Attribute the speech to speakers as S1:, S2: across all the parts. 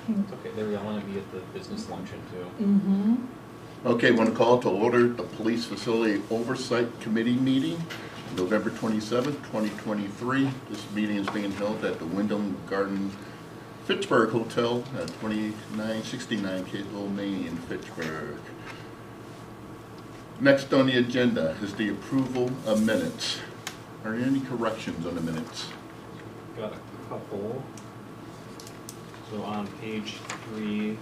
S1: It's okay, they were yelling at me at the business luncheon too.
S2: Mm-hmm.
S3: Okay, want to call to order the Police Facility Oversight Committee meeting, November 27th, 2023. This meeting is being held at the Wyndham Garden Fitchburg Hotel at 2969 Cahill Lane in Fitchburg. Next on the agenda is the approval of minutes. Are there any corrections on the minutes?
S1: Got a couple. So on page 3, it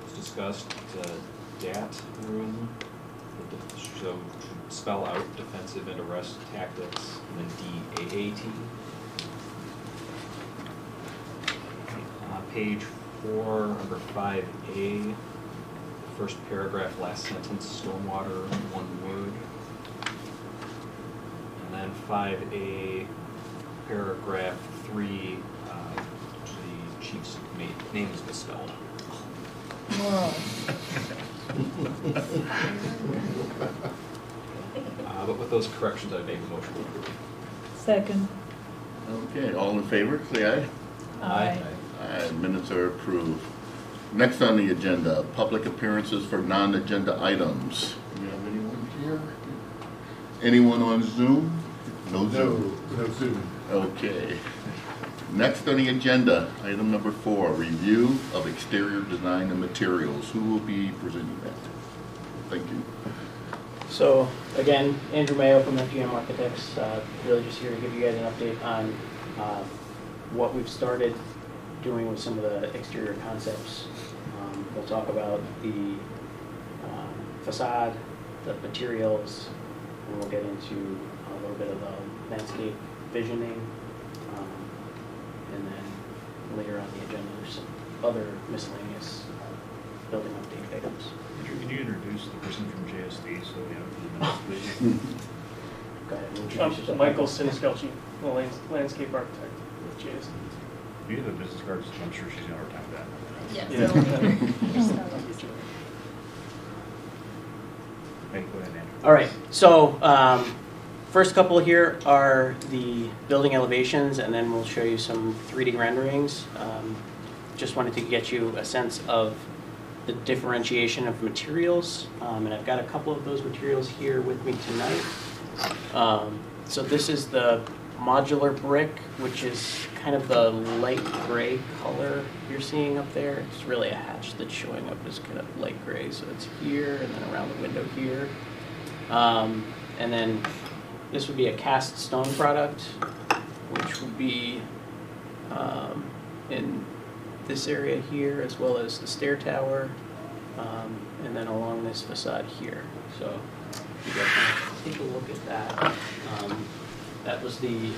S1: was discussed the DAT room. So spell out defensive and arrest tactics, and then DAAT. Page 4, number 5A, first paragraph, last sentence, stormwater, 1 word. And then 5A, paragraph 3, the chief's name is misspelled.
S2: Whoa.
S1: But with those corrections, I make a motion to approve.
S2: Second.
S3: Okay, all in favor, say aye.
S2: Aye.
S3: Aye, minutes are approved. Next on the agenda, public appearances for non-agenda items. Do we have anyone here? Anyone on Zoom? No Zoom.
S4: No Zoom.
S3: Okay. Next on the agenda, item number 4, review of exterior design and materials. Who will be presenting that? Thank you.
S5: So again, Andrew Mayo from FGM Architects, really just here to give you guys an update on what we've started doing with some of the exterior concepts. We'll talk about the facade, the materials, and we'll get into a little bit of landscape visioning. And then later on the agenda, there's some other miscellaneous building update items.
S6: Can you introduce the person from JSD so we have the minutes, please?
S5: Go ahead and introduce yourself.
S7: Michael Siniskelchi, the landscape architect with JSD.
S6: Do you have the business cards? I'm sure she's going to time that.
S2: Yes.
S7: Yeah.
S6: Hey, go ahead, Andrew.
S5: All right, so first couple here are the building elevations, and then we'll show you some 3D renderings. Just wanted to get you a sense of the differentiation of materials, and I've got a couple of those materials here with me tonight. So this is the modular brick, which is kind of the light gray color you're seeing up there. It's really a hatch that's showing up as kind of light gray, so it's here and then around the window here. And then this would be a cast stone product, which would be in this area here, as well as the stair tower, and then along this facade here. So you guys can take a look at that. That was the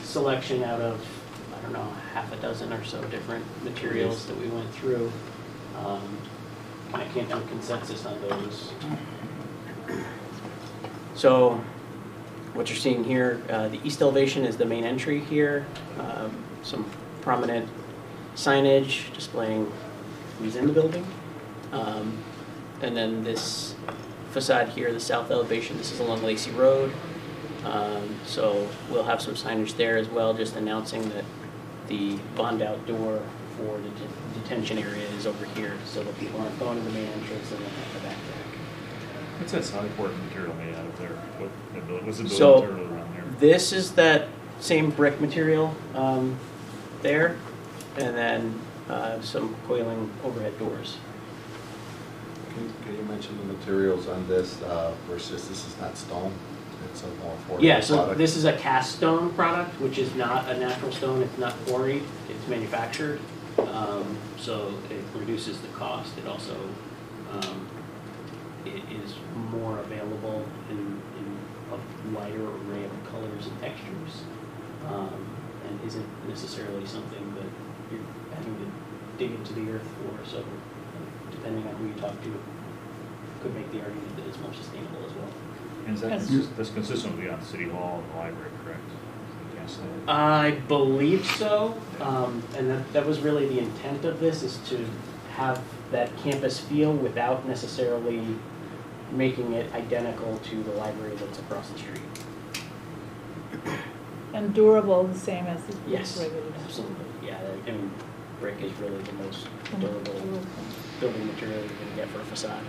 S5: selection out of, I don't know, half a dozen or so different materials that we went through. I came to a consensus on those. So what you're seeing here, the east elevation is the main entry here. Some prominent signage displaying who's in the building. And then this facade here, the south elevation, this is along Lacey Road. So we'll have some signage there as well, just announcing that the bond out door for the detention area is over here, so that people aren't going to the main entrance and then at the back deck.
S6: What's that solid board material made out of there? What's the building
S5: So
S6: material around there?
S5: this is that same brick material there, and then some coiling overhead doors.
S4: Can you mention the materials on this versus this is not stone? It's a more affordable
S5: Yeah, so
S4: product.
S5: this is a cast stone product, which is not a natural stone. It's not quarried. It's manufactured. So it reduces the cost. It also it is more available in a wider array of colors and textures, and isn't necessarily something that you're having to dig into the earth for. So depending on who you talk to, could make the argument that it's more sustainable as well.
S6: And is that that's consistent with the City Hall and the library, correct? Yes.
S5: I believe so, and that was really the intent of this, is to have that campus feel without necessarily making it identical to the library that's across the street.
S2: And durable, the same as the
S5: Yes,
S2: regular.
S5: absolutely. Yeah, I mean, brick is really the most durable building material you're going to get for a facade.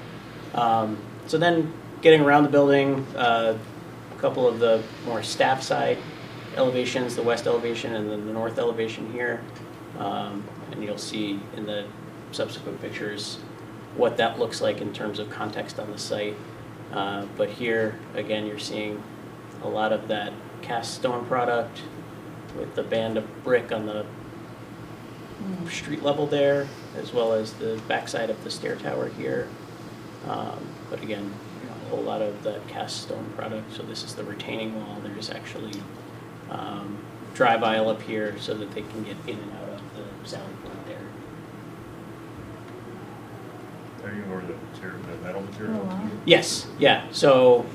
S5: So then getting around the building, a couple of the more staff side elevations, the west elevation and then the north elevation here. And you'll see in the subsequent pictures what that looks like in terms of context on the site. But here, again, you're seeing a lot of that cast stone product with the band of brick on the street level there, as well as the backside of the stair tower here. But again, a whole lot of that cast stone product. So this is the retaining wall. There's actually drive aisle up here so that they can get in and out of the sally point there.
S6: Are you over the metal material?
S2: Oh, wow.
S5: Yes, yeah. So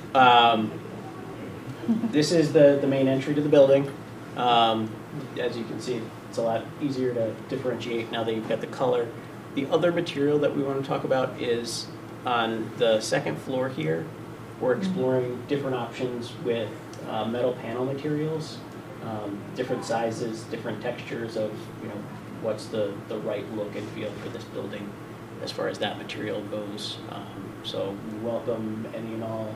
S5: this is the main entry to the building. As you can see, it's a lot easier to differentiate now that you've got the color. The other material that we want to talk about is on the second floor here. We're exploring different options with metal panel materials, different sizes, different textures of, you know, what's the right look and feel for this building as far as that material goes. So we welcome any and all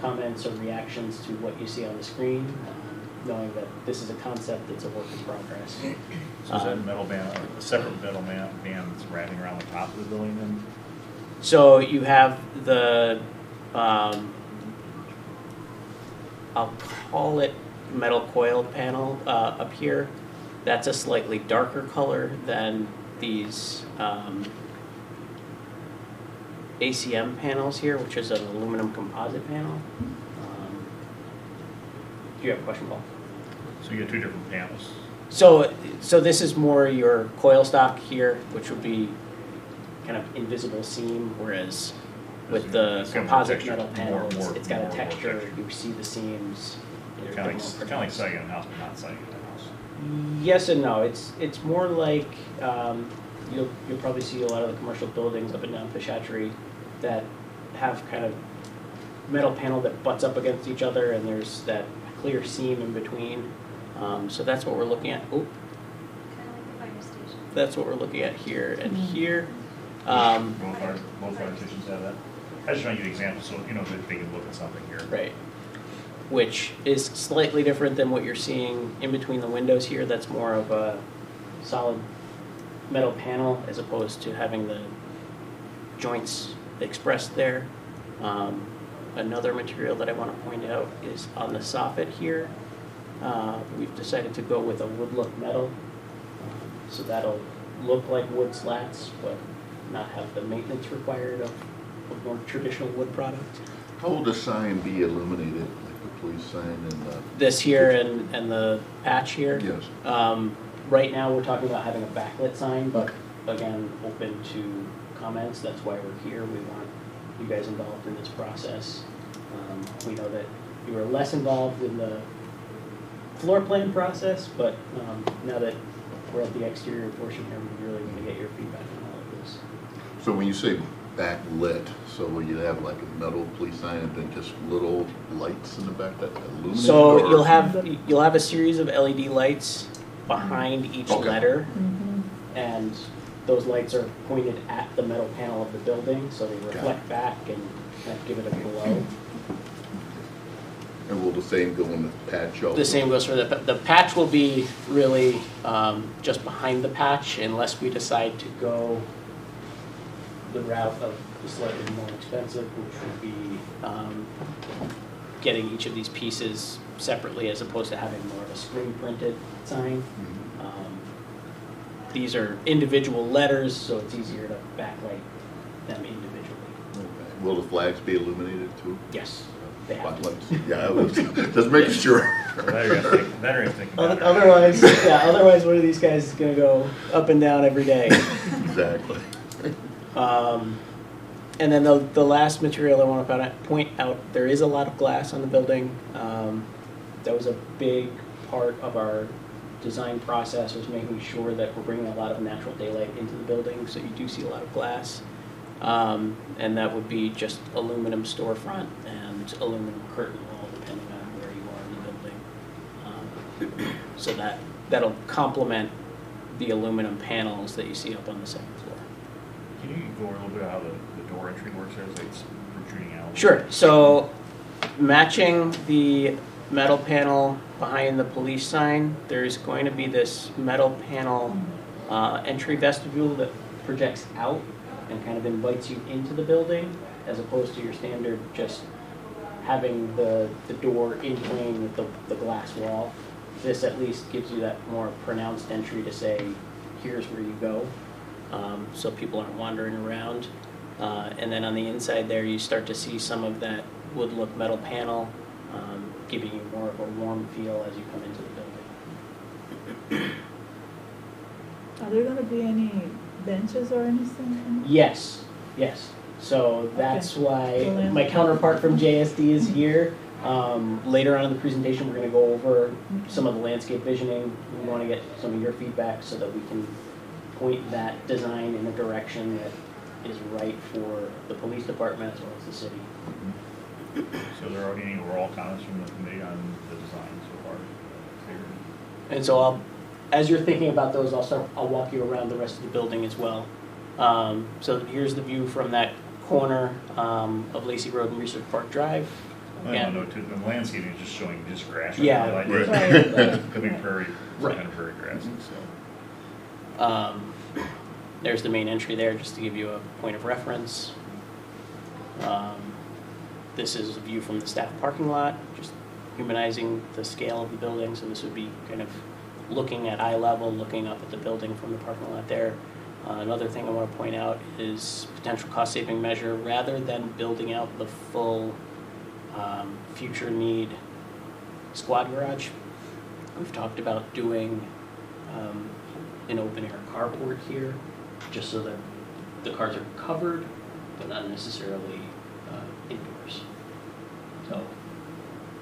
S5: comments or reactions to what you see on the screen, knowing that this is a concept that's a work in progress.
S6: So is that metal band, a separate metal band that's wrapping around the top of the building then?
S5: So you have the, I'll call it metal coil panel up here. That's a slightly darker color than these ACM panels here, which is an aluminum composite panel. Do you have a question, Paul?
S6: So you get two different panels.
S5: So this is more your coil stock here, which would be kind of invisible seam, whereas with the
S6: It's got more
S5: composite
S6: texture,
S5: metal panel, it's got a
S6: more
S5: texture.
S6: texture.
S5: You see the seams. They're
S6: Kind
S5: a
S6: of
S5: bit
S6: like,
S5: more
S6: siding in a house, but not siding in a house.
S5: Yes and no. It's more like you'll probably see a lot of the commercial buildings up and down Fitchburg that have kind of metal panel that butts up against each other, and there's that clear seam in between. So that's what we're looking at. Oh,
S8: Kind of like the fire station.
S5: that's what we're looking at here and here.
S6: Both fire stations have that. I just trying to give you examples so you know that they can look at something here.
S5: Right. Which is slightly different than what you're seeing in between the windows here. That's more of a solid metal panel as opposed to having the joints expressed there. Another material that I want to point out is on the soffit here. We've decided to go with a wood look metal. So that'll look like wood slats, but not have the maintenance required of more traditional wood product.
S3: How will the sign be illuminated, like the police sign and the?
S5: This here and the patch here.
S3: Yes.
S5: Right now, we're talking about having a backlit sign, but again, open to comments. That's why we're here. We want you guys involved in this process. We know that you were less involved in the floor plan process, but now that we're at the exterior portion here, we're really going to get your feedback on all of this.
S3: So when you say backlit, so will you have like a metal police sign and then just little lights in the back that illuminate?
S5: So
S3: or-
S5: you'll have a series of LED lights behind each
S3: Okay.
S5: letter, and those lights are pointed at the metal panel of the building, so they reflect back and kind of give it a glow.
S3: And will the same go in the patch also?
S5: The same goes for the patch will be really just behind the patch unless we decide to go the route of the slightly more expensive, which would be getting each of these pieces separately as opposed to having more of a screen printed sign. These are individual letters, so it's easier to backlight them individually.
S3: Okay. Will the flags be illuminated too?
S5: Yes, they have to.
S3: Spotlights? Yeah, I was just making sure.
S6: That you're gonna think about it.
S5: Otherwise, otherwise, what are these guys gonna go up and down every day?
S3: Exactly.
S5: And then the last material I want to point out, there is a lot of glass on the building. That was a big part of our design process, was making sure that we're bringing a lot of natural daylight into the building, so you do see a lot of glass. And that would be just aluminum storefront and aluminum curtain wall, depending on where you are in the building. So that'll complement the aluminum panels that you see up on the second floor.
S6: Can you go over a little bit how the door entry works there, like it's protruding out?
S5: Sure. So matching the metal panel behind the police sign, there's going to be this metal panel entry vestibule that projects out and kind of invites you into the building, as opposed to your standard just having the door in plane with the glass wall. This at least gives you that more pronounced entry to say, here's where you go, so people aren't wandering around. And then on the inside there, you start to see some of that wood look metal panel, giving you more of a warm feel as you come into the building.
S2: Are there gonna be any benches or anything?
S5: Yes, yes. So that's why
S2: Well,
S5: my counterpart from JSD is here. Later on in the presentation, we're going to go over some of the landscape visioning. We want to get some of your feedback so that we can point that design in a direction that is right for the police department as well as the city.
S6: So there are any overall comments from the committee on the design so far?
S5: And so as you're thinking about those, I'll walk you around the rest of the building as well. So here's the view from that corner of Lacey Road and Research Park Drive.
S6: I don't know, too, the landscaping is just showing just grass.
S5: Yeah.
S6: Like,
S3: Right.
S2: Right.
S6: could be prairie, some
S5: Right.
S6: kind of prairie grass, so.
S5: There's the main entry there, just to give you a point of reference. This is a view from the staff parking lot, just humanizing the scale of the building. So this would be kind of looking at eye level, looking up at the building from the parking lot there. Another thing I want to point out is potential cost-saving measure. Rather than building out the full future need squad garage, we've talked about doing an open-air carport here, just so that the cars are covered, but not necessarily indoors. So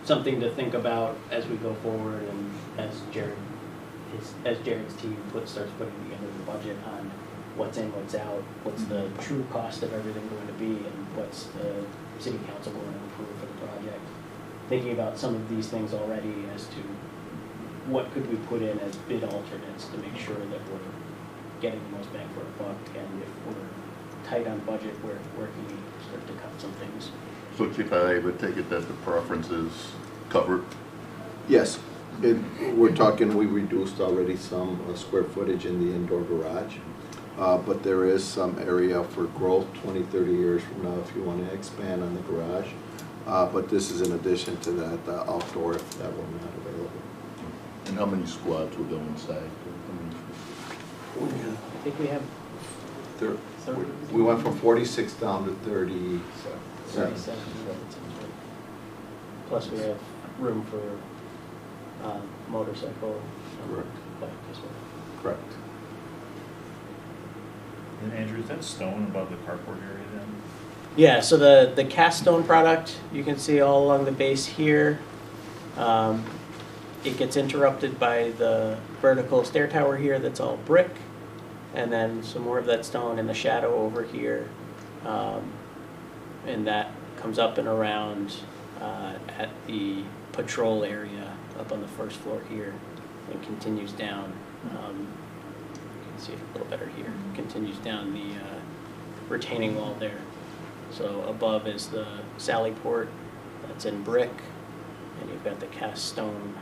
S5: something to think about as we go forward, and as Jared's team starts putting together the budget on what's in, what's out, what's the true cost of everything going to be, and what's the city council going to approve for the project. Thinking about some of these things already as to what could we put in as bid alternates to make sure that we're getting the most bang for our buck, and if we're tight on budget, where can we start to cut some things?
S3: So Chief, I would take it that the preference is covered.
S4: Yes, we're talking, we reduced already some square footage in the indoor garage, but there is some area for growth 20, 30 years from now if you want to expand on the garage. But this is in addition to that, the outdoor if that were not available.
S3: And how many squads will go inside?
S5: I think we have
S4: We went from 46 down to 30.
S5: 37. Plus we have room for motorcycle,
S4: Correct.
S5: bike as well.
S4: Correct.
S6: And Andrew, is that stone above the carport area then?
S5: Yeah, so the cast stone product, you can see all along the base here. It gets interrupted by the vertical stair tower here that's all brick, and then some more of that stone in the shadow over here. And that comes up and around at the patrol area up on the first floor here and continues down. You can see it a little better here. Continues down the retaining wall there. So above is the sally port that's in brick, and you've got the cast stone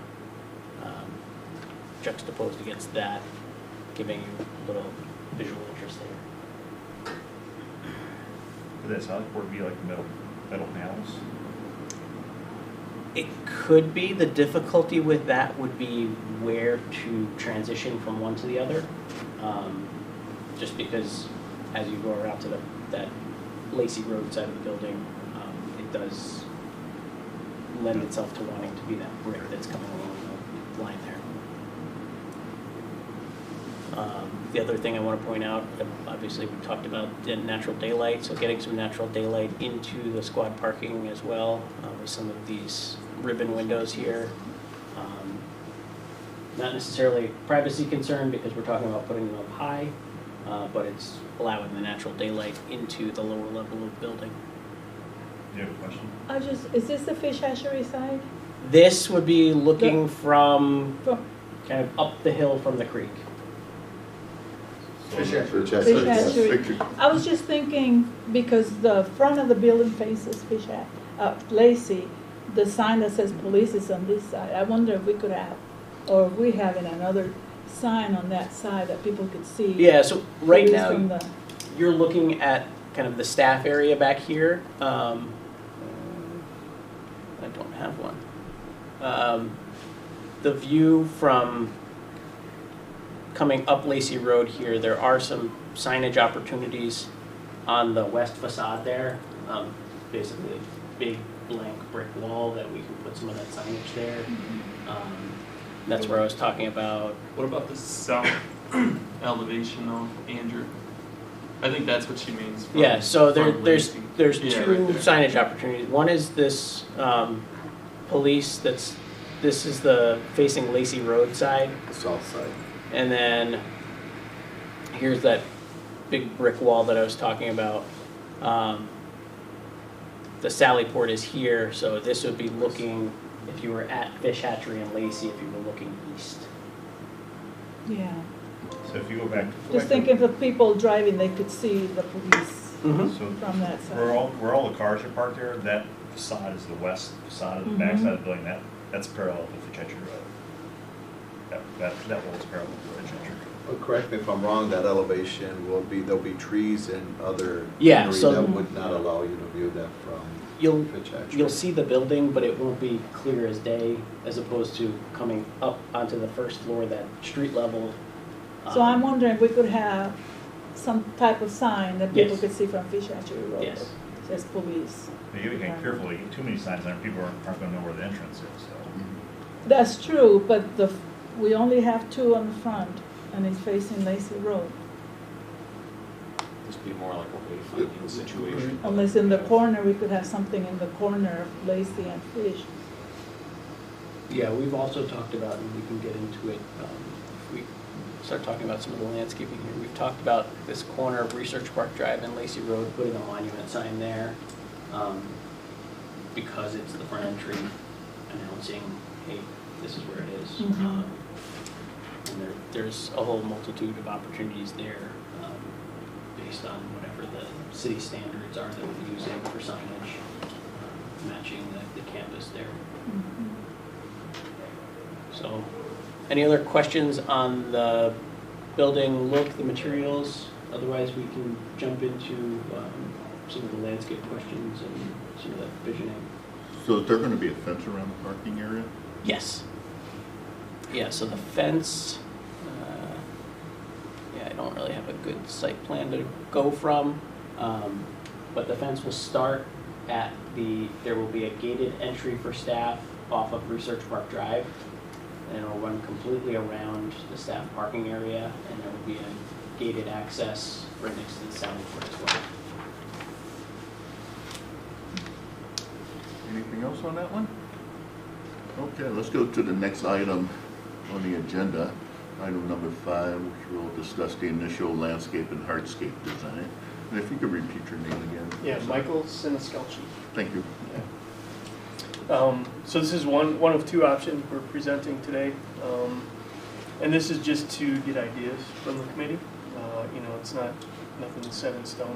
S5: juxtaposed against that, giving you a little visual interest there.
S6: Would that solid board be like metal panels?
S5: It could be. The difficulty with that would be where to transition from one to the other. Just because as you go around to that Lacey Road side of the building, it does lend itself to wanting to be that brick that's coming along the line there. The other thing I want to point out, obviously we talked about natural daylight, so getting some natural daylight into the squad parking as well, with some of these ribbon windows here. Not necessarily privacy concern because we're talking about putting them up high, but it's allowing the natural daylight into the lower level of building.
S6: Do you have a question?
S2: Is this the fish hatchery side?
S5: This would be looking from
S2: From-
S5: kind of up the hill from the creek.
S2: Fish hatchery. I was just thinking, because the front of the building faces Lacey, the sign that says police is on this side. I wonder if we could have, or if we have another sign on that side that people could see.
S5: Yeah, so right
S2: police from
S5: now,
S2: the-
S5: you're looking at kind of the staff area back here. I don't have one. The view from coming up Lacey Road here, there are some signage opportunities on the west facade there. Basically, a big blank brick wall that we can put some of that signage there. That's where I was talking about.
S9: What about the south elevation though, Andrew? I think that's what she means. From,
S5: Yeah, so
S9: from
S5: there's
S9: Lacey. Yeah,
S5: two
S9: right there.
S5: signage opportunities. One is this police this is the facing Lacey Road side,
S4: The south side.
S5: and then here's that big brick wall that I was talking about. The Sally Port is here, so this would be looking, if you were at Fish Hatchery in Lacey, if you were looking east.
S2: Yeah,
S6: So if you go back.
S2: just thinking for people driving, they could see the police
S6: So
S2: from that side.
S6: where all the cars are parked there, that facade is the west facade of the back side of the building, that's parallel to Fitchburg Road. That wall is parallel to Fitchburg.
S4: But correct me if I'm wrong, that elevation there'll be trees and other
S5: Yeah,
S4: greenery
S5: so-
S4: that would not allow you to view that from
S5: You'll
S4: Fitch Hatchery.
S5: You'll see the building, but it won't be clear as day, as opposed to coming up onto the first floor, that street level.
S2: So I'm wondering if we could have some type of sign that people
S5: Yes.
S2: could see from Fish Hatchery Road.
S5: Yes.
S2: That says police.
S6: But you gotta be careful, you get too many signs there, people aren't gonna know where the entrance is, so.
S2: That's true, but we only have two on the front, and it's facing Lacey Road.
S1: This be more like a wayfinding situation.
S2: Unless in the corner, we could have something in the corner of Lacey and Fish.
S5: Yeah, we've also talked about, and we can get into it, if we start talking about some of the landscaping here. We've talked about this corner of Research Park Drive and Lacey Road, putting a monument sign there, because it's the front entry, announcing, hey, this is where it is.
S2: Mhm.
S5: And there's a whole multitude of opportunities there, based on whatever the city standards are that we're using for signage, matching the campus there. So, any other questions on the building look, the materials? Otherwise, we can jump into some of the landscape questions and some of the visioning.
S3: So is there gonna be a fence around the parking area?
S5: Yes. Yeah, so the fence, I don't really have a good site plan to go from, but the fence will start at there will be a gated entry for staff off of Research Park Drive, and it'll run completely around the staff parking area, and there will be a gated access right next to the Sally Port as well.
S3: Anything else on that one? Okay, let's go to the next item on the agenda. Item number 5, which will discuss the initial landscape and hardscape design. And if you could repeat your name again.
S7: Yeah, Michael Siniscalchi.
S3: Thank you.
S7: So this is one of two options we're presenting today. And this is just to get ideas from the committee. It's nothing set in stone.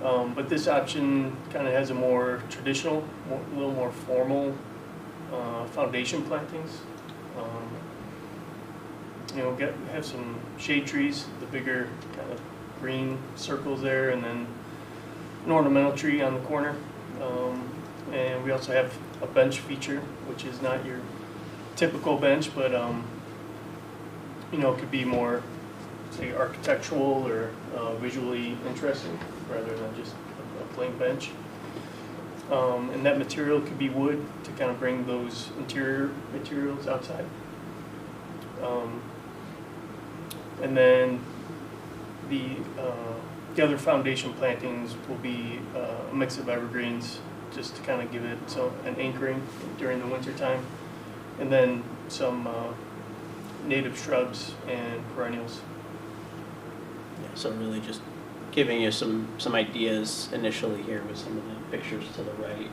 S7: But this option kind of has a more traditional, a little more formal foundation plantings. Have some shade trees, the bigger kind of green circles there, and then an ornamental tree on the corner. And we also have a bench feature, which is not your typical bench, but it could be more, say, architectural or visually interesting rather than just a plain bench. And that material could be wood to kind of bring those interior materials outside. And then the other foundation plantings will be a mix of evergreens, just to kind of give it an anchoring during the winter time, and then some native shrubs and perennials.
S5: Yeah, so really just giving you some ideas initially here with some of the pictures to the right,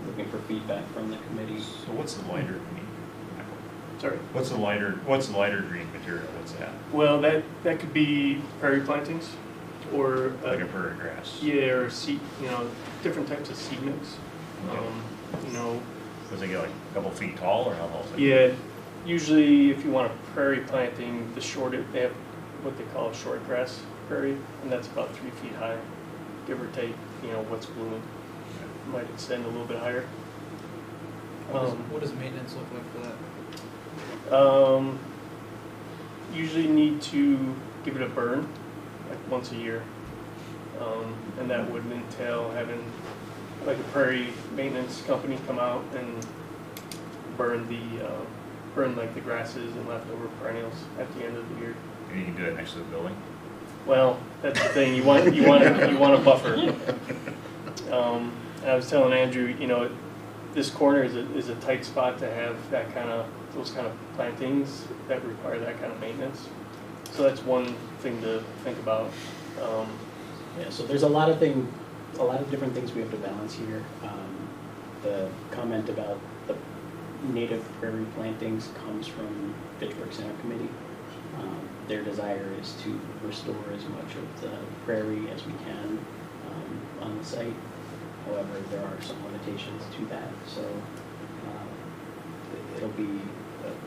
S5: looking for feedback from the committee.
S6: So what's the binder mean?
S7: Sorry.
S6: What's the lighter green material? What's that?
S7: Well, that could be prairie plantings, or
S6: Like a prairie grass?
S7: yeah, or seed, different types of seed mix.
S6: Okay. Does it get like a couple feet tall, or how tall is it?
S7: Yeah, usually if you want a prairie planting, they have what they call a short grass prairie, and that's about 3 feet high, give or take, what's blooming. Might extend a little bit higher.
S10: What does maintenance look like for that?
S7: Usually need to give it a burn, like once a year. And that would entail having like a prairie maintenance company come out and burn like the grasses and leftover perennials at the end of the year.
S6: And you can do it next to the building?
S7: Well, that's the thing, you want a buffer. And I was telling Andrew, this corner is a tight spot to have those kind of plantings that require that kind of maintenance. So that's one thing to think about.
S5: Yeah, so there's a lot of different things we have to balance here. The comment about the native prairie plantings comes from Fitchburg Center Committee. Their desire is to restore as much of the prairie as we can on the site. However, there are some limitations to that, so it'll be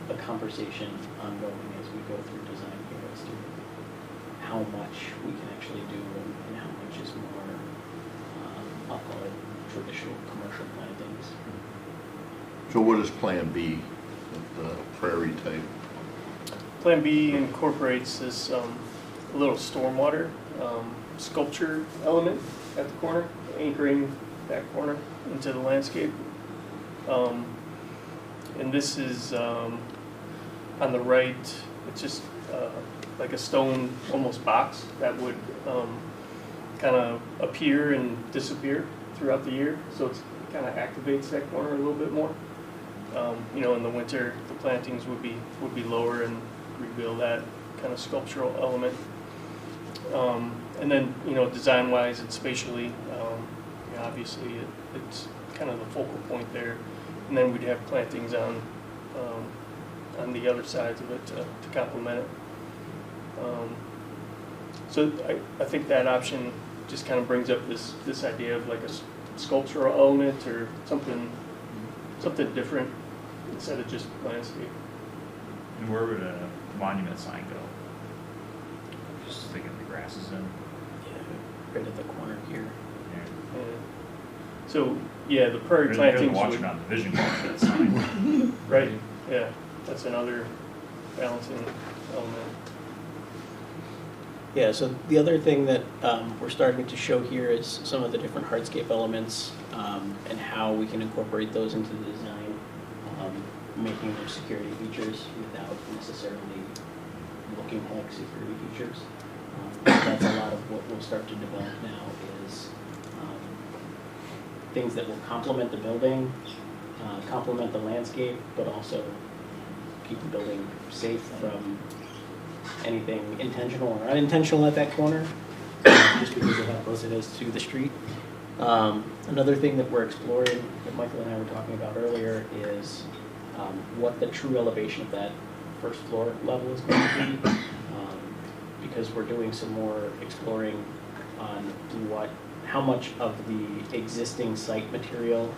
S5: a conversation ongoing as we go through design here as to how much we can actually do and how much is more, I'll call it traditional commercial plantings.
S3: So what is Plan B with the prairie type?
S7: Plan B incorporates this little stormwater sculpture element at the corner, anchoring that corner into the landscape. And this is on the right, it's just like a stone almost box that would kind of appear and disappear throughout the year. So it kind of activates that corner a little bit more. In the winter, the plantings would be lower and reveal that kind of sculptural element. And then, design-wise and spatially, obviously it's kind of the focal point there. And then we'd have plantings on the other sides of it to complement it. So I think that option just kind of brings up this idea of like a sculptural element or something different instead of just landscape.
S6: And where would a monument sign go? Just thinking the grass is in.
S5: Yeah, right at the corner here.
S6: Yeah.
S7: So yeah, the prairie
S6: You're
S7: plantings
S6: watching
S7: would,
S6: on the vision card, that sign.
S7: right? Yeah, that's another balancing element.
S5: Yeah, so the other thing that we're starting to show here is some of the different hardscape elements and how we can incorporate those into the design, making them security features without necessarily looking like security features. That's a lot of what we'll start to develop now is things that will complement the building, complement the landscape, but also keep the building safe from anything intentional or unintentional at that corner, just because of how close it is to the street. Another thing that we're exploring, that Michael and I were talking about earlier, is what the true elevation of that first floor level is going to be, because we're doing some more exploring on how much of the existing site material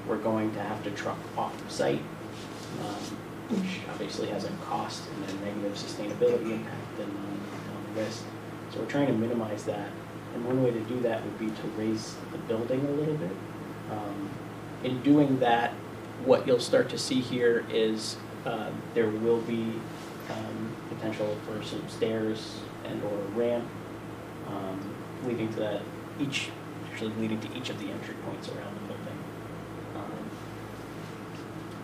S5: we're going to have to truck off site, which obviously has a cost and a negative sustainability impact and on the list. So we're trying to minimize that. And one way to do that would be to raise the building a little bit. In doing that, what you'll start to see here is there will be potential for some stairs and or a ramp leading to each of the entry points around the building.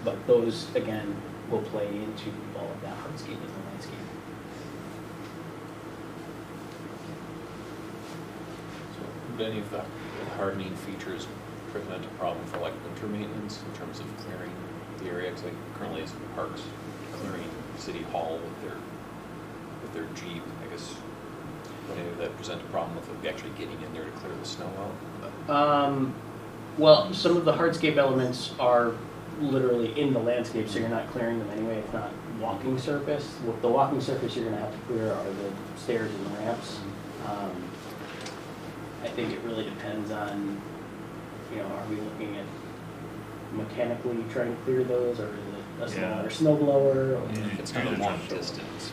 S5: But those, again, will play into all of that hardscape in the landscape.
S1: So would any of the hardening features present a problem for like winter maintenance in terms of clearing the area? Because like currently it's Parks clearing City Hall with their Jeep. I guess would any of that present a problem with actually getting in there to clear the snow out?
S5: Well, some of the hardscape elements are literally in the landscape, so you're not clearing them anyway. It's not walking surface. The walking surface you're gonna have to clear are the stairs and the ramps. I think it really depends on, are we looking at mechanically trying to clear those, or is it a smaller snow blower? Or
S1: It's not a long distance.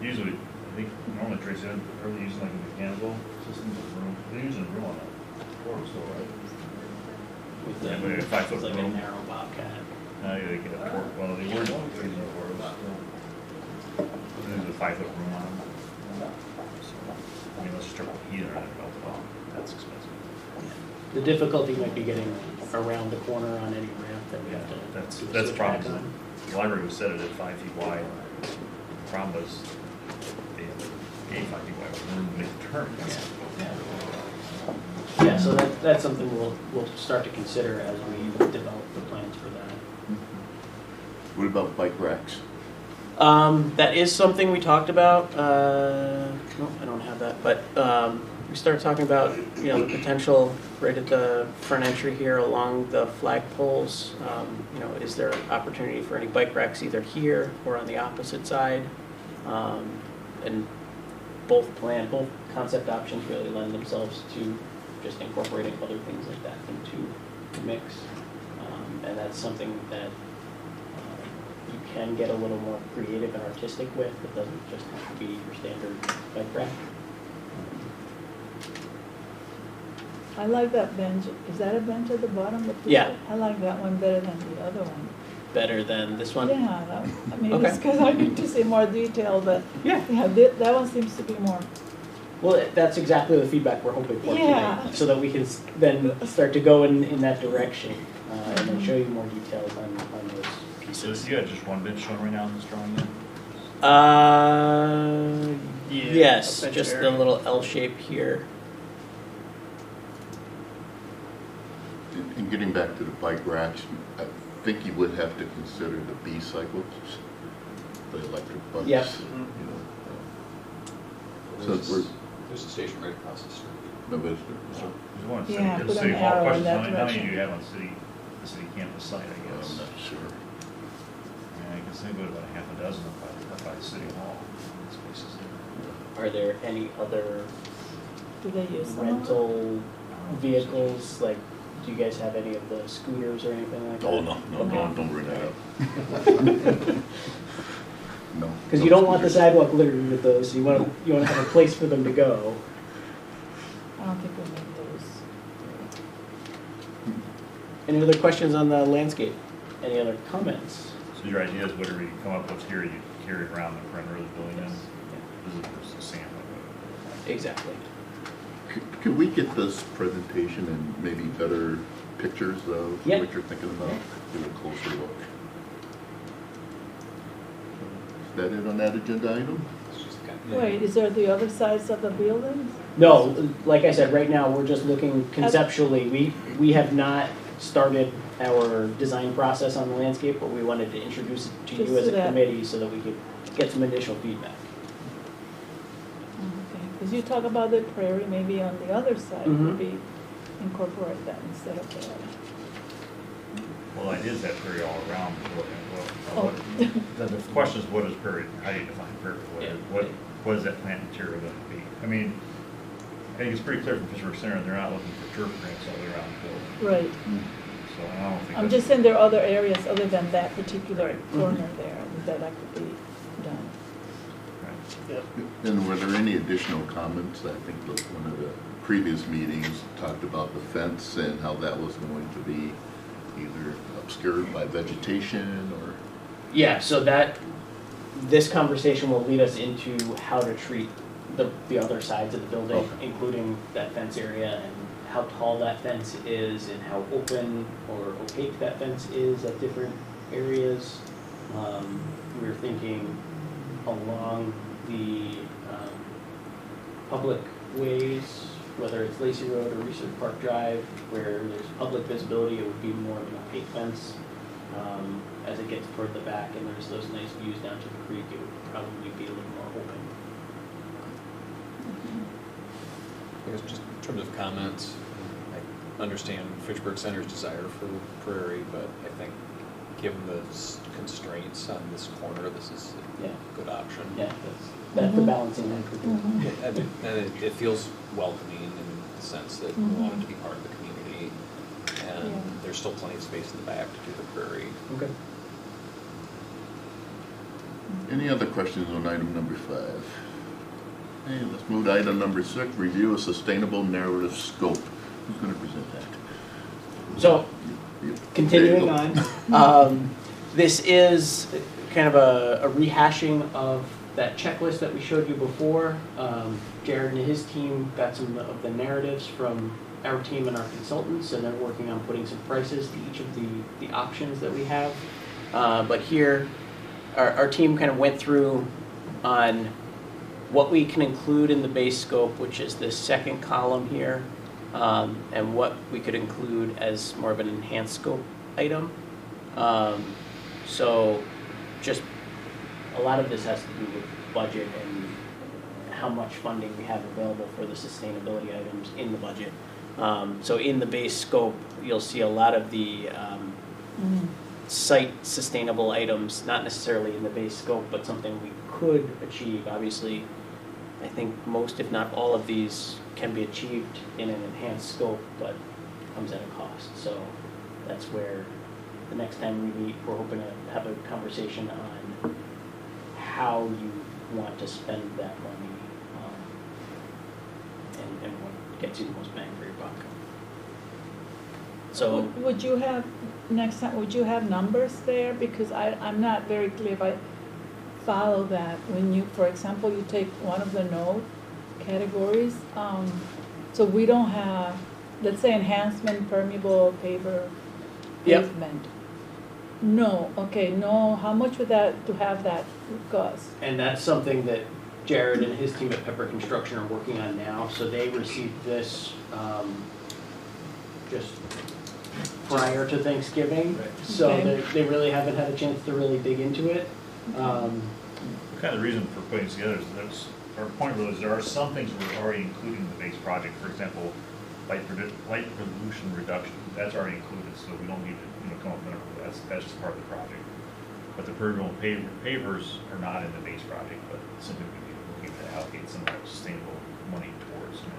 S6: Usually, I think normally Tracy, are they using like a mechanical system with room? They're using room on that floor, so, right?
S5: with
S6: Yeah, but a 5 foot
S5: it's like a
S6: room.
S5: narrow bobcat.
S6: They get a port, well, they were using portals. There's a 5 foot room on them. So, I mean, let's just start with heater on it, well, that's expensive.
S5: The difficulty might be getting around the corner on any ramp that we have to.
S6: That's
S5: do a
S6: the
S5: switch back
S6: problem.
S5: on.
S6: The library was set it at 5 feet wide. The problem was, they had 5 feet wide, with room to make the turn.
S5: Yeah, so that's something we'll start to consider as we develop the plans for that.
S3: What about bike racks?
S5: That is something we talked about. No, I don't have that, but we started talking about the potential right at the front entry here along the flagpoles. Is there opportunity for any bike racks either here or on the opposite side? And both concept options really lend themselves to just incorporating other things like that into the mix. And that's something that you can get a little more creative and artistic with. It doesn't just have to be your standard bike rack.
S2: I like that bench. Is that a bench at the bottom?
S5: Yeah.
S2: I like that one better than the other one.
S5: Better than this one?
S2: Yeah, it's
S5: Okay.
S2: because I need to see more detail, but
S5: Yeah.
S2: that one seems to be more.
S5: Well, that's exactly the feedback we're hoping for
S2: Yeah.
S5: tonight, so that we can then start to go in that direction and then show you more details on those
S6: So
S5: pieces.
S6: you got just one bench showing right now in this drawing then?
S7: Yeah,
S5: Yes,
S7: a bench
S5: just the
S7: area.
S5: little L shape here.
S3: And getting back to the bike racks, I think you would have to consider the B cycles, the electric bikes.
S5: Yep.
S7: Mhm.
S3: So we're,
S1: There's a station right across the street.
S3: no, but
S6: There's one at
S2: Yeah,
S6: city,
S2: put
S6: city
S2: an
S6: hall,
S2: arrow in
S6: questions,
S2: that
S6: how many
S2: direction.
S6: do you have on the city campus site, I
S3: I'm
S6: guess?
S3: not sure.
S6: Yeah, I guess they go to about a half a dozen up by the city hall, spaces there.
S5: Are there any other
S2: Do they use some of them?
S5: rental vehicles? Like, do you guys have any of the scooters or anything like that?
S3: Oh, no,
S5: Okay.
S3: don't bring that up. No.
S5: Because
S3: no
S5: you don't want the
S3: scooters.
S5: sidewalk littered with those. You want to have a place for them to go.
S2: I don't think we need those.
S5: Any other questions on the landscape? Any other comments?
S6: So your idea is whatever you come up with here, you carry it around the perimeter of the building then? This is just a sample.
S5: Exactly.
S3: Could we get this presentation and maybe better pictures of
S5: Yeah.
S3: what you're thinking about? Give a closer look. Is that it on that agenda item?
S1: It's just kind of.
S2: Wait, is there the other sides of the buildings?
S5: No, like I said, right now, we're just looking conceptually. We have not started our design process on the landscape, but we wanted to introduce it to
S2: Just
S5: you as
S2: so
S5: a
S2: that-
S5: committee so that we could get some initial feedback.
S2: Okay, because you talk about the prairie, maybe on the other side
S5: Mhm.
S2: would be incorporate that instead of the
S6: Well, the idea is that prairie all around the building.
S2: Oh.
S6: The question is, what is prairie? How do you define prairie?
S5: Yeah.
S6: What is that plant material going to be? I mean, I think it's pretty clear from Fitchburg Center, they're not looking for turf grants all the way around the building.
S2: Right.
S6: So I don't think.
S2: I'm
S6: that's-
S2: just saying there are other areas other than that particular
S6: Right.
S2: corner there that could be done.
S6: Right.
S7: Yep.
S3: And were there any additional comments? I think that one of the previous meetings talked about the fence and how that was going to be either obscured by vegetation or.
S5: Yeah, so this conversation will lead us into how to treat the other sides of the building,
S3: Okay.
S5: including that fence area and how tall that fence is and how open or opaque that fence is at different areas. We're thinking along the public ways, whether it's Lacey Road or Research Park Drive, where there's public visibility, it would be more of an opaque fence. As it gets toward the back and there's those nice views down to the creek, it would probably be a little more open.
S1: I guess just in terms of comments,
S11: understand Fitchburg Center's desire for Prairie, but I think given the constraints on this corner, this is
S5: Yeah.
S11: a good option.
S5: Yeah, that's the balancing act we're doing.
S2: Mhm.
S11: Yeah, and it feels welcoming in the sense that we want it to be part of the community, and
S2: Yeah.
S11: there's still plenty of space in the back to do the Prairie.
S5: Okay.
S3: Any other questions on item number 5? Hey, let's move to item number 6, review a sustainable narrative scope. Who's going to present that?
S5: So,
S3: You.
S5: continuing
S3: There you go.
S5: on, this is kind of a rehashing of that checklist that we showed you before. Jared and his team got some of the narratives from our team and our consultants, and they're working on putting some prices to each of the options that we have. But here, our team kind of went through on what we can include in the base scope, which is this second column here, and what we could include as more of an enhanced scope item. So just a lot of this has to do with budget and how much funding we have available for the sustainability items in the budget. So in the base scope, you'll see a lot of the site sustainable items, not necessarily in the base scope, but something we could achieve. Obviously, I think most, if not all of these can be achieved in an enhanced scope, but comes at a cost. So that's where the next time we meet, we're hoping to have a conversation on how you want to spend that money, and what gets you the most bang for your buck. So
S2: Would you have, next time, would you have numbers there? Because I'm not very clear if I follow that. When you, for example, you take one of the no categories, so we don't have, let's say enhancement, permeable, paver,
S5: Yep.
S2: pavement. No, okay, no, how much would that, to have that cost?
S5: And that's something that Jared and his team at Pepper Construction are working on now. So they received this just prior to Thanksgiving.
S11: Right.
S5: So
S2: Okay.
S5: they really haven't had a chance to really dig into it.
S6: Kind of the reason for putting this together is there's, our point really is there are some things we're already including in the base project. For example, light pollution reduction, that's already included, so we don't need to, come up with another, that's just part of the project. But the permeable pavers are not in the base project, but simply we need to allocate some of that sustainable money towards an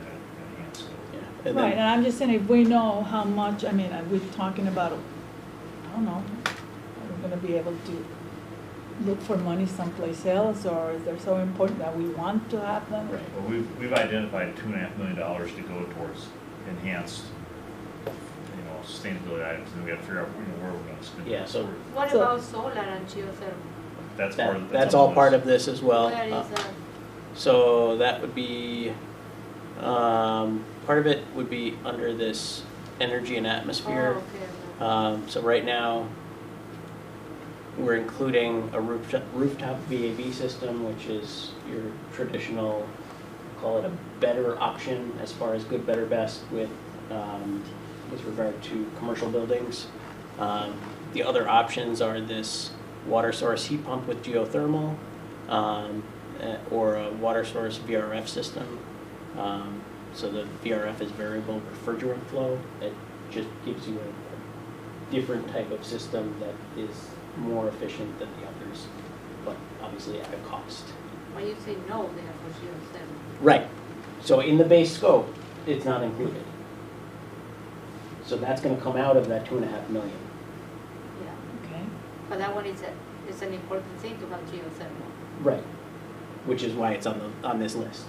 S6: enhanced scope.
S5: Yeah. And
S2: Right,
S5: then,
S2: and I'm just saying, if we know how much, I mean, are we talking about, I don't know, are we gonna be able to look for money someplace else, or is it so important that we want to have them?
S5: right.
S6: Well, we've identified $2.5 million to go towards enhanced, sustainability items, and we have to figure out, where we're gonna spend.
S5: Yeah, so
S8: What
S2: So-
S8: about solar and geothermal?
S6: That's part of,
S5: that's
S6: on
S5: all
S6: the
S5: part
S6: list.
S5: of this as well.
S8: Where is that?
S5: So that would be, part of it would be under this energy and atmosphere.
S8: Oh, okay.
S5: So right now, we're including a rooftop VAV system, which is your traditional, call it a better option as far as good, better, best with regard to commercial buildings. The other options are this water source heat pump with geothermal, or a water source VRF system. So the VRF is variable refrigerant flow. It just gives you a different type of system that is more efficient than the others, but obviously at a cost.
S8: When you say no, they are for geothermal.
S5: Right. So in the base scope, it's not included. So that's going to come out of that $2.5 million.
S8: Yeah,
S2: Okay,
S8: but that one is an important thing to have geothermal.
S5: Right. Which is why it's on this list.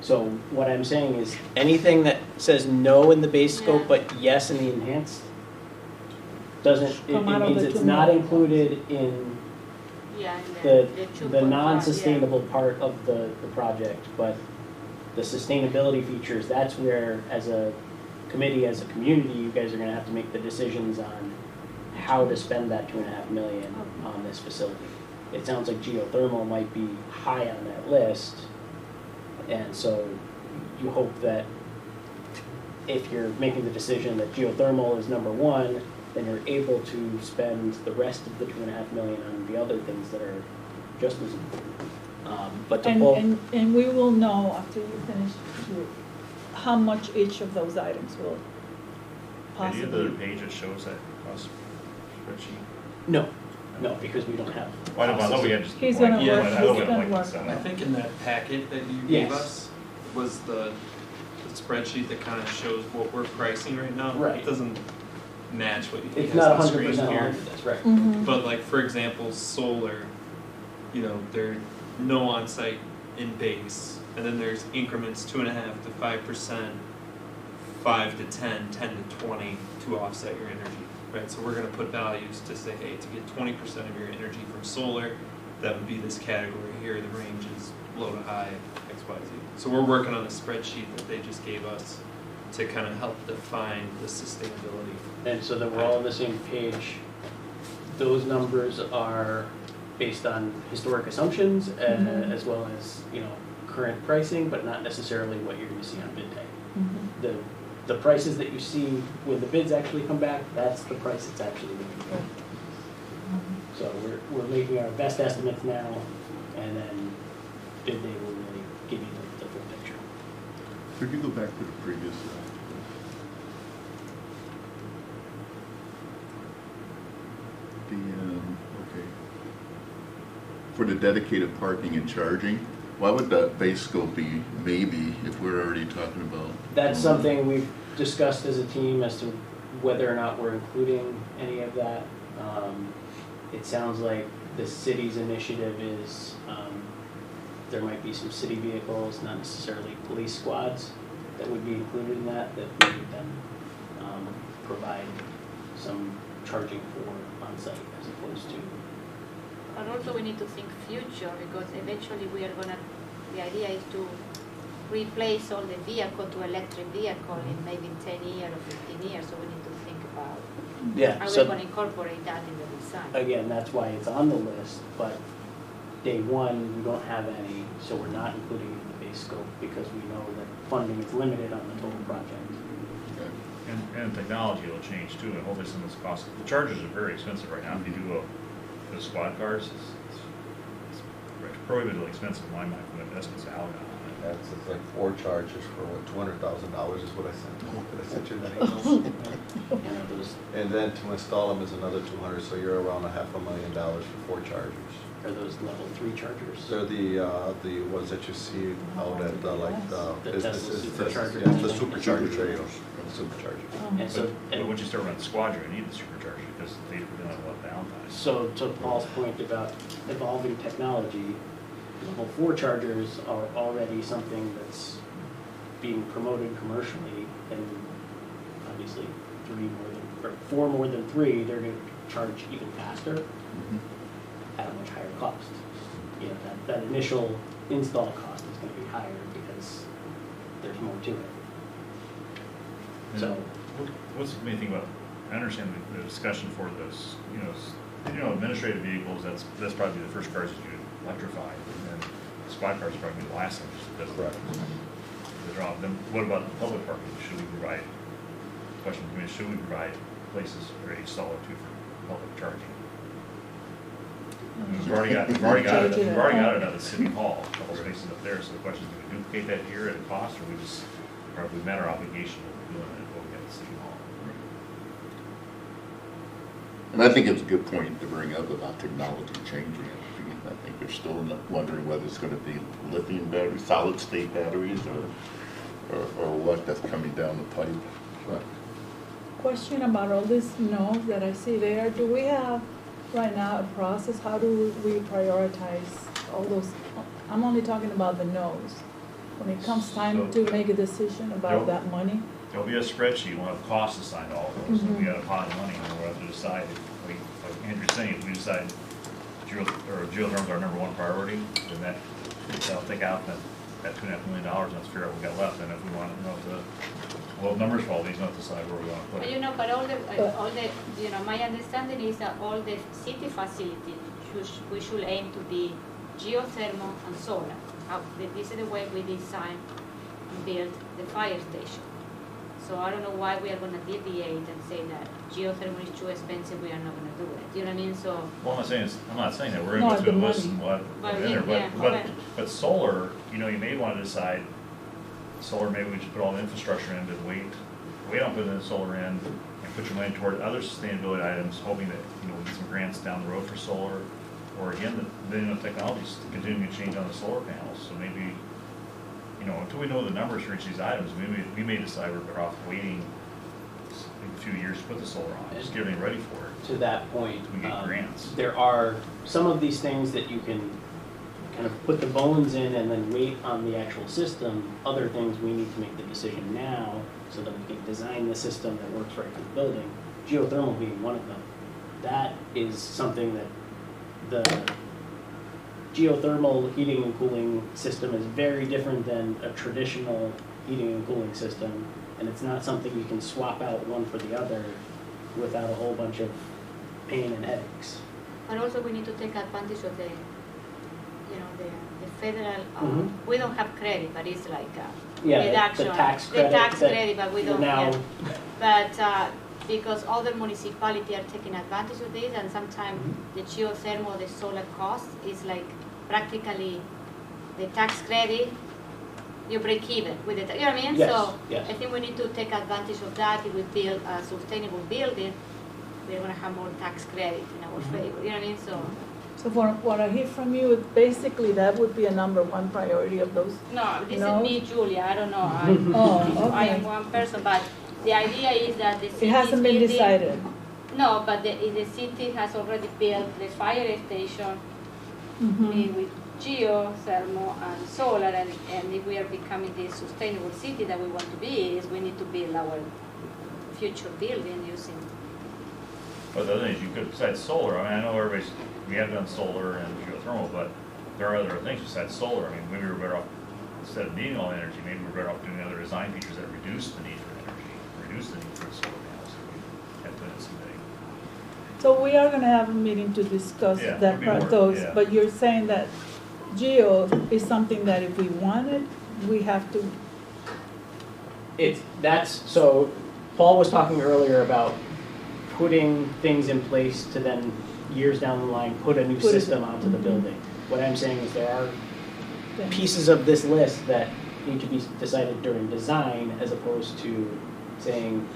S5: So what I'm saying is anything that says no in the base scope
S8: Yeah.
S5: but yes in the enhanced doesn't, it
S2: Come out of
S5: means
S2: the
S5: it's
S2: 2
S5: not
S2: million.
S5: included in
S8: Yeah,
S5: the
S8: and the 2.5,
S5: non-sustainable part of the project, but the sustainability features, that's where as a committee, as a community, you guys are gonna have to make the decisions on how to spend that $2.5 million on this facility. It sounds like geothermal might be high on that list, and so you hope that if you're making the decision that geothermal is number one, then you're able to spend the rest of the $2.5 million on the other things that are just as important. But to pull,
S2: and we will know after you finish, how much each of those items will
S6: Any other
S2: possibly.
S6: page that shows that cost spreadsheet?
S5: No, no, because we don't have.
S6: Well, I thought we had just.
S2: He's gonna
S9: work-
S6: I
S9: he's
S6: don't
S2: gonna
S6: like
S2: work
S6: this,
S2: on
S9: I
S2: it.
S9: think in that packet that you gave
S5: Yes.
S9: us was the spreadsheet that kind of shows what we're pricing right now.
S5: Right.
S9: It doesn't match what he
S5: It's
S9: has
S5: not
S9: on the
S5: 100%
S9: screen here.
S5: on, that's right.
S2: Mhm.
S9: But like, for example, solar, you know, there's no on-site in base, and then there's increments 2.5 to 5%, 5 to 10, 10 to 20 to offset your energy, right? So we're gonna put values to say, hey, to get 20% of your energy from solar, that would be this category here, the range is low to high, X, Y, Z. So we're working on a spreadsheet that they just gave us to kind of help define the sustainability.
S5: And so that we're all on the same page, those numbers are based on historic assumptions
S2: Mhm.
S5: as well as, you know, current pricing, but not necessarily what you're gonna see on bid day.
S2: Mhm.
S5: The prices that you see when the bids actually come back, that's the price it's actually going to be.
S2: Mhm.
S5: So we're making our best estimates now, and then bid day will really give you the full picture.
S3: Could you go back to the previous? Okay. For the dedicated parking and charging, why would that base scope be maybe if we're already talking about?
S5: That's something we've discussed as a team as to whether or not we're including any of that. It sounds like the city's initiative is, there might be some city vehicles, not necessarily police squads, that would be included in that we would then provide some charging for on-site as opposed to.
S8: But also we need to think future, because eventually we are gonna, the idea is to replace all the vehicle to electric vehicle in maybe 10 years or 15 years, so we need to think about
S5: Yeah,
S8: how we're
S5: so
S8: gonna incorporate that in the design.
S5: again, that's why it's on the list, but day one, we don't have any, so we're not including it in the base scope because we know that funding is limited on the total project.
S6: And technology will change too, and hopefully some of this cost, the chargers are very expensive right now. If you do the squad cars, it's prohibitively expensive in my mind from the estimates out on it.
S4: That's like 4 charges for what, $200,000 is what I sent. Did I send you that email?
S5: And those,
S4: And then to install them is another 200, so you're around $500,000 for 4 chargers.
S5: are those level 3 chargers?
S4: They're the ones that you see out at like the
S5: The
S4: businesses.
S5: Tesla supercharger.
S4: Yeah, the supercharger trailers, supercharger.
S2: Um,
S5: And so,
S6: But once you start running squad, you need the supercharger because they don't have a lot of downtime.
S5: so to Paul's point about evolving technology, level 4 chargers are already something that's being promoted commercially, and obviously 4 more than 3, they're going to charge even faster at a much higher cost. You know, that initial install cost is going to be higher because there's more to it. So,
S6: What's the main thing about, I understand the discussion for this, administrative vehicles, that's probably the first cars that you electrify, and then squad cars are probably the last thing, just because
S4: Correct.
S6: the draw. Then what about the public parking? Should we provide, question for me, should we provide places for each solid to for public charging? We've already got it at the city hall, a couple spaces up there, so the question is, do we duplicate that here at a cost, or have we met our obligation of doing it what we got at the city hall?
S3: And I think it's a good point to bring up about technology changing. I think they're still wondering whether it's going to be lithium batteries, solid state batteries, or what that's coming down the pipe. But
S2: Question about all these nodes that I see there. Do we have right now a process? How do we prioritize all those? I'm only talking about the nodes. When it comes time
S6: So-
S2: to make a decision about
S6: Nope.
S2: that money.
S6: There'll be a spreadsheet, we'll have costs assigned to all of those, and we
S2: Mhm.
S6: got a pot of money, and we'll have to decide, like Andrew's saying, if we decide geothermal are number 1 priority, then that'll take out that $2.5 million, and let's figure out what we got left, and if we want to know numbers for all these, not decide where we want to put
S8: But
S6: it.
S8: but all the, my understanding is that all the city facilities, we should aim to be geothermal and solar. This is the way we design and build the fire station. So I don't know why we are gonna deviate and say that geothermal is too expensive, we are not gonna do it. Do you know what I mean? So,
S6: Well, I'm not saying that, we're
S2: No,
S6: gonna go through
S2: the
S6: the list
S2: money.
S6: and we'll have
S8: But
S6: it in there,
S8: yeah,
S6: but
S8: okay.
S6: solar, you may want to decide solar, maybe we just put all the infrastructure in, but wait on putting the solar in, and put your money toward other sustainability items, hoping that, you know, we get some grants down the road for solar, or again, the technology's continuing to change on the solar panels, so maybe, you know, until we know the numbers for each of these items, we may decide we're better off waiting a few years to put the solar on, just getting ready for it.
S5: To that point,
S6: We get grants.
S5: there are some of these things that you can kind of put the bones in and then wait on the actual system. Other things we need to make the decision now so that we can design the system that works right for the building, geothermal being one of them. That is something that the geothermal heating and cooling system is very different than a traditional heating and cooling system, and it's not something you can swap out one for the other without a whole bunch of pain and headaches.
S8: But also we need to take advantage of the, you know, the federal,
S5: Mhm.
S8: we don't have credit, but it's like
S5: Yeah,
S8: reduction.
S5: the tax credit.
S8: The tax
S5: that
S8: credit, but we
S5: you're
S8: don't
S5: now,
S8: have. But because other municipalities are taking advantage of this, and sometimes the geothermal, the solar cost is like practically the tax credit, you break even with it, you know what I mean?
S5: Yes,
S8: So
S5: yes.
S8: I think we need to take advantage of that. If we build a sustainable building, we're gonna have more tax credit in our favor, you know what I mean?
S2: So from what I hear from you, basically that would be a number one priority of those.
S8: No, this
S2: No?
S8: is me, Julia, I don't know.
S2: Oh,
S8: I am
S2: okay.
S8: one person, but the idea is that the city
S2: It hasn't been
S8: building-
S2: decided.
S8: No, but the city has already built the fire station
S2: Mhm.
S8: with geothermal and solar, and if we are becoming the sustainable city that we want to be, is we need to build our future building using.
S6: But the other thing is, you could, besides solar, I mean, I know everybody's, we have done solar and geothermal, but there are other things besides solar. I mean, maybe we're better off, instead of needing all the energy, maybe we're better off doing other design features that reduce the need for energy, reduce the need for solar panels. If we have put in something.
S2: So we are gonna have a meeting to discuss
S6: Yeah,
S2: that
S6: it'll be
S2: part,
S6: more,
S2: those,
S6: yeah.
S2: but you're saying that geo is something that if we want it, we have to,
S5: so Paul was talking earlier about putting things in place to then, years down the line, put a new
S2: Put it-
S5: system onto the
S2: Mhm.
S5: building. What I'm saying is there are
S2: then-
S5: pieces of this list that need to be decided during design as opposed to saying,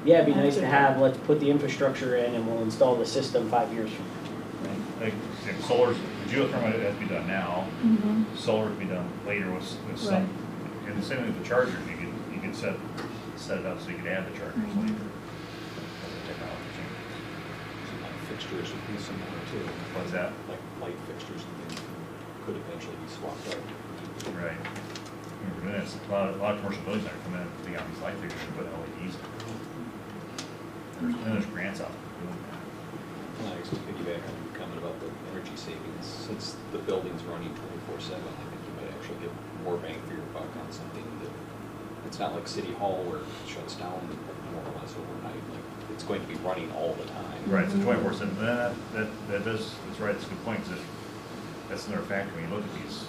S5: yeah, it'd be nice to have, let's put the infrastructure in and we'll install the system 5 years from now.
S6: Like, solar's, geothermal has to be done now,
S2: Mhm.
S6: solar can be done later with some,
S2: Right.
S6: and the same thing with the chargers, you could set it up so you could add the chargers
S2: Mhm.
S6: later. As the technology changes.
S11: Some light fixtures would be similar too.
S6: What's that?
S11: Like light fixtures and things could eventually be swapped out.
S6: Right. Remember, then it's a lot of commercial buildings that are coming in, they got these light fixtures and put LEDs in. And there's grants out there doing that.
S11: And I guess to piggyback on your comment about the energy savings, since the building's running 24/7, I think you might actually get more bang for your buck on something that, it's not like City Hall where it shuts down more or less overnight, like, it's going to be running all the time.
S6: Right, so 24/7, that does, that's right, that's a good point, because that's another factor when you look at these.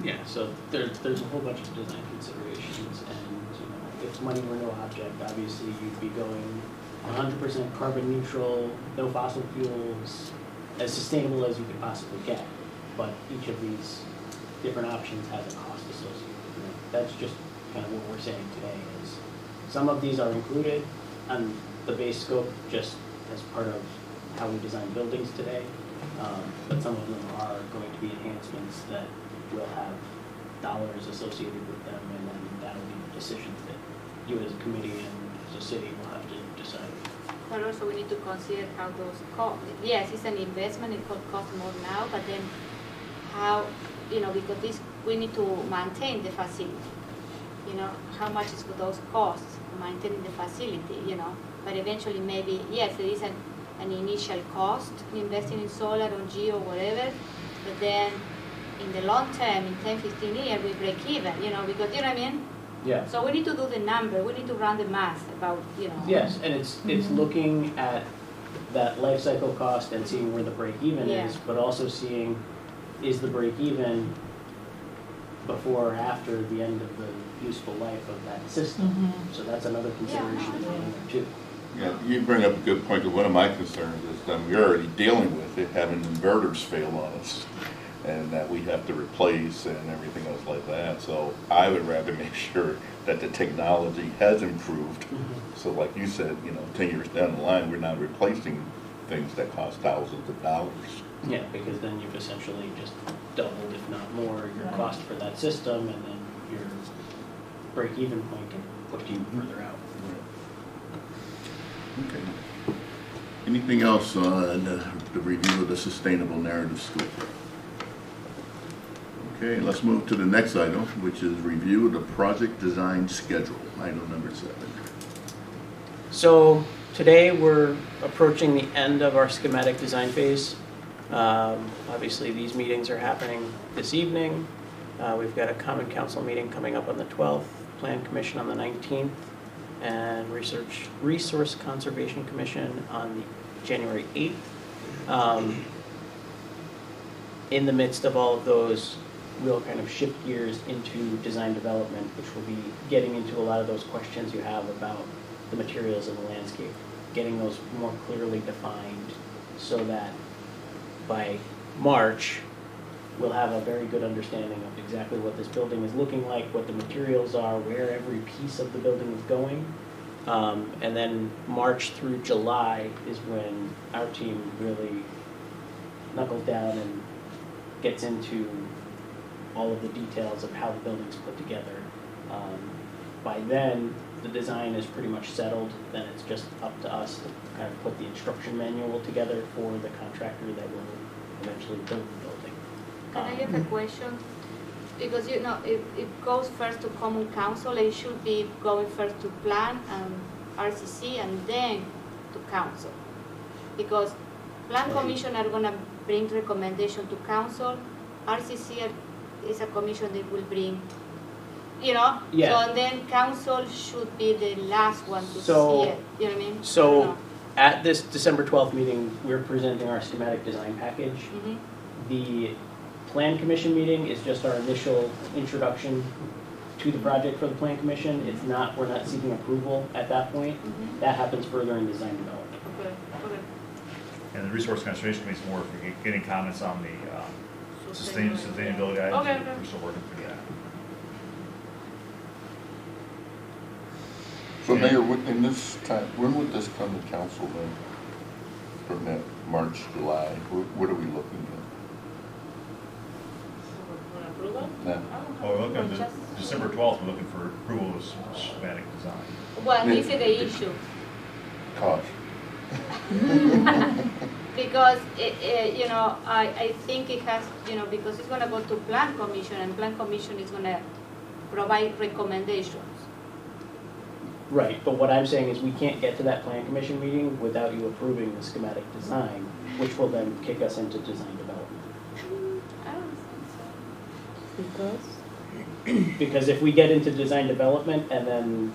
S5: Yeah, so there's a whole bunch of design considerations, and, you know, if money were no object, obviously you'd be going 100% carbon neutral, no fossil fuels, as sustainable as you could possibly get. But each of these different options has a cost associated with it. That's just kind of what we're saying today is, some of these are included on the base scope just as part of how we design buildings today. But some of them are going to be enhancements that will have dollars associated with them, and then that'll be the decisions that you as a committee and as a city will have to decide.
S8: But also we need to consider how those cost. Yes, it's an investment, it could cost more now, but then how, you know, because this, we need to maintain the facility. You know, how much is for those costs, maintaining the facility, you know, but eventually maybe, yes, there is an initial cost investing in solar or geo, whatever, but then in the long term, in 10, 15 years, we break even, you know, because, you know what I mean?
S5: Yeah.
S8: So we need to do the number, we need to run the math about, you know.
S5: Yes, and it's looking at that life cycle cost and seeing where the break even
S8: Yeah.
S5: is, but also seeing, is the break even before or after the end of the useful life of that system?
S2: Mhm.
S5: So that's another consideration to take too.
S3: Yeah, you bring up a good point, 'cause one of my concerns is, we're already dealing with it, having inverters fail on us. and that we have to replace and everything else like that. So I would rather make sure that the technology has improved. So like you said, 10 years down the line, we're not replacing things that cost thousands of dollars.
S5: Yeah, because then you've essentially just doubled, if not more, your cost for that system, and then your break-even point can push you further out.
S3: Okay. Anything else on the review of the sustainable narrative school? Okay, let's move to the next item, which is review of the project design schedule, item number 7.
S5: So today we're approaching the end of our schematic design phase. Obviously these meetings are happening this evening. We've got a common council meeting coming up on the 12th, Plan Commission on the 19th, and Resource Conservation Commission on January 8th. In the midst of all of those, we'll kind of shift gears into design development, which will be getting into a lot of those questions you have about the materials in the landscape, getting those more clearly defined so that by March, we'll have a very good understanding of exactly what this building is looking like, what the materials are, where every piece of the building is going. And then March through July is when our team really knuckles down and gets into all of the details of how the building's put together. By then, the design is pretty much settled, then it's just up to us to kind of put the instruction manual together for the contractor that will eventually build the building.
S8: Can I have a question? Because it goes first to common council, it should be going first to plan and RCC and then to council. Because plan commission are gonna bring recommendation to council, RCC is a commission that will bring,
S5: Yeah.
S8: So then council should be the last one to see it, you know what I mean?
S5: So at this December 12th meeting, we're presenting our schematic design package. The Plan Commission meeting is just our initial introduction to the project for the Plan Commission. It's not, we're not seeking approval at that point. That happens further in design development.
S8: Okay.
S6: And the Resource Conservation Committee is more for getting comments on the sustainability items.
S8: Okay.
S6: We're still working through that.
S3: So Mayor, in this time, when would this come to council then? From that March, July, what are we looking
S8: Approval?
S3: at? Yeah.
S6: Oh, we're looking at December 12th, we're looking for approval of schematic design.
S8: Well, this is the issue.
S3: Cost.
S8: Because, I think it has, because it's gonna go to Plan Commission, and Plan Commission is gonna provide recommendations.
S5: Right, but what I'm saying is we can't get to that Plan Commission meeting without you approving the schematic design, which will then kick us into design development.
S8: I don't think so.
S5: Because if we get into design development and then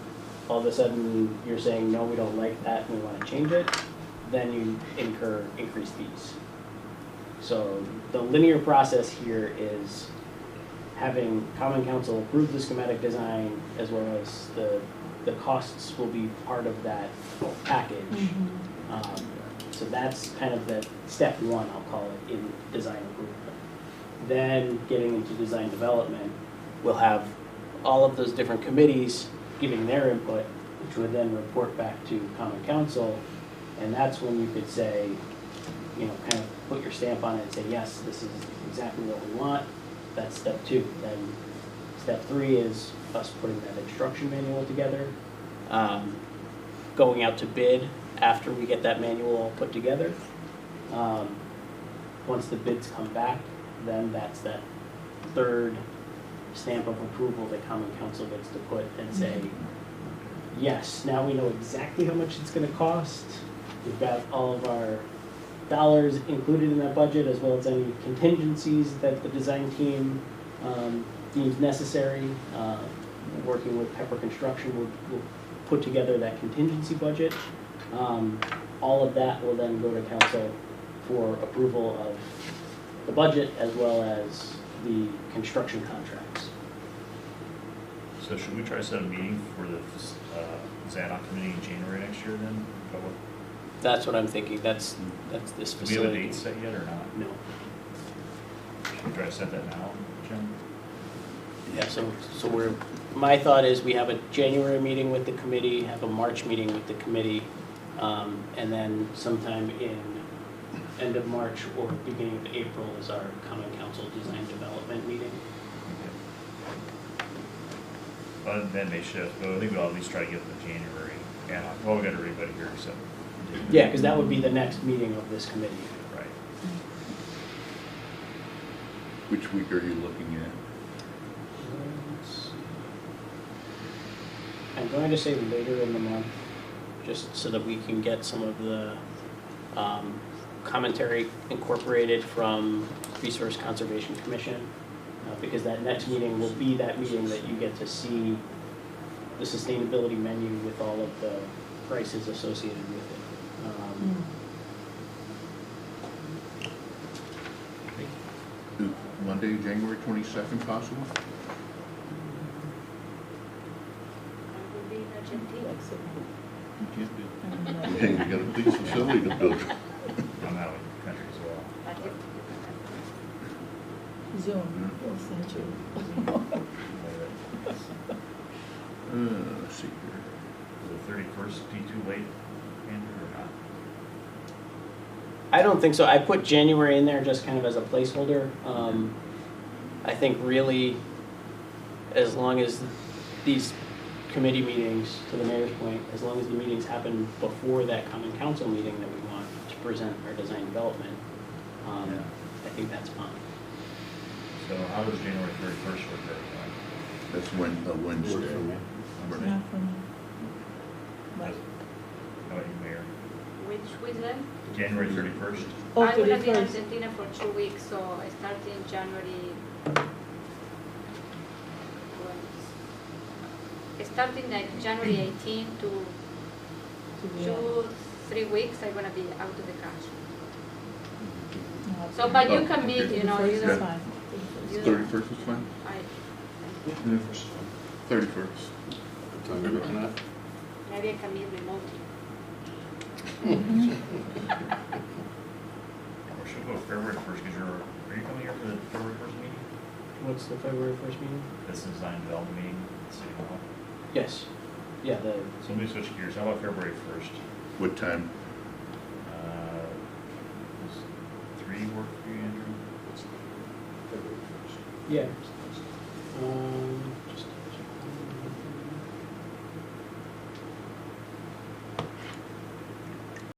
S5: all of a sudden you're saying, no, we don't like that and we want to change it, then you incur increased fees. So the linear process here is having Common Council approve the schematic design as well as the costs will be part of that package. So that's kind of the step one, I'll call it, in design approval. Then getting into design development, we'll have all of those different committees giving their input, which would then report back to Common Council. And that's when you could say, kind of put your stamp on it and say, yes, this is exactly what we want. That's step 2. Then step 3 is us putting that instruction manual together, going out to bid after we get that manual all put together. Once the bids come back, then that's that 3rd stamp of approval that Common Council gets to put and say, yes, now we know exactly how much it's going to cost. We've got all of our dollars included in that budget as well as any contingencies that the design team deems necessary. Working with Pepper Construction, we'll put together that contingency budget. All of that will then go to council for approval of the budget as well as the construction contracts.
S6: So should we try to set a meeting for the ZADOC committee in January next year then?
S5: That's what I'm thinking. That's this
S6: Do we have a
S5: facility.
S6: date set yet or not?
S5: No.
S6: we try to set that now, Jim?
S5: Yeah, so my thought is we have a January meeting with the committee, have a March meeting with the committee, and then sometime in end of March or beginning of April is our common council design development meeting.
S6: Well, that may shift, but I think we'll at least try to get the January, and, well, we got everybody here, so.
S5: Yeah, because that would be the next meeting of this committee.
S6: Right.
S3: Which week are you looking at?
S5: I'm going to say later in the month, just so that we can get some of the commentary incorporated from Resource Conservation Commission, because that next meeting will be that meeting that you get to see the sustainability menu with all of the prices associated with it.
S3: Is Monday, January 22nd possible?
S8: I will be in Argentina.
S3: You can't do. Hey, you got a police facility to build.
S6: I'm out of the country as well.
S8: But if-
S2: Zoom, we'll send you.
S3: Let's see here.
S6: Is the 31st be too late, Andrew, or not?
S5: I don't think so. I put January in there just kind of as a placeholder. I think really, as long as these committee meetings, to the mayor's point, as long as the meetings happen before that common council meeting that we want to present our design development, I think that's fine.
S6: So how does January 31st work for everyone?
S3: That's a Wednesday.
S4: Works for me.
S3: Right.
S2: Not for me. But-
S6: How about you, Mayor?
S8: Which then?
S6: January 31st?
S2: Oh,
S8: I'm gonna be in
S2: 31st.
S8: Argentina for 2 weeks, so starting January. Starting like January 18 to
S2: Yeah.
S8: 2-3 weeks, I'm gonna be out of the country.
S2: No,
S8: So, but you
S3: Oh,
S8: can meet,
S3: okay.
S8: you know, you
S2: 31st is
S8: don't.
S2: fine.
S8: You don't-
S3: 31st is fine?
S8: I,
S3: 31st.
S4: What time are you looking at?
S8: maybe I can meet remotely.
S6: Or should we go February 1st, because are you coming here for the February 1st meeting?
S5: What's the February 1st meeting?
S6: This is design development meeting at City Hall.
S5: Yes. Yeah,
S6: So let me switch gears, how about February 1st?
S3: What time?
S6: Does 3 work for you, Andrew?
S5: yeah.